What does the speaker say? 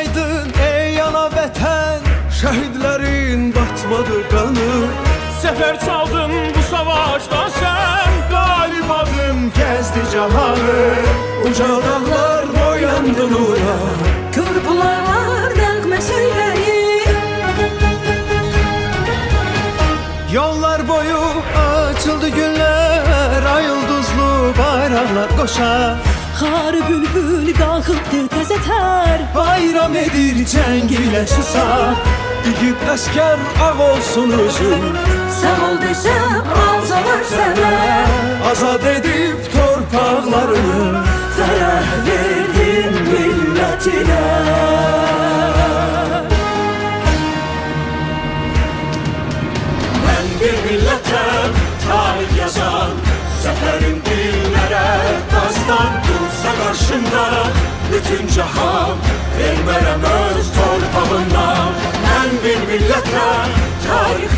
aydın ey ana vətən, şəhidlərin batmadı qanı. Sefer çaldın bu savaşta sen, Qalib adım gəzdi cahanı, uca dağlar boyandı nura. Körpülar nəğmə söyləyir, Yollar boyu açıldı günlər, ay ulduzlu bayraqlar qoşar. xar bülbül qalxıbdı təzə tər. Bayram edir cəng ilə susar, igid əskər ağ olsun üzün. Sağ ol desəm alsalar sənə, Azad edib torpaqlarını, fərəh verdin millətinə. ben bir millete tarih yazan, seferin dillere dastan. Dursa karşında bütün cahan, vermərəm öz torpağından. Ben bir millete tarih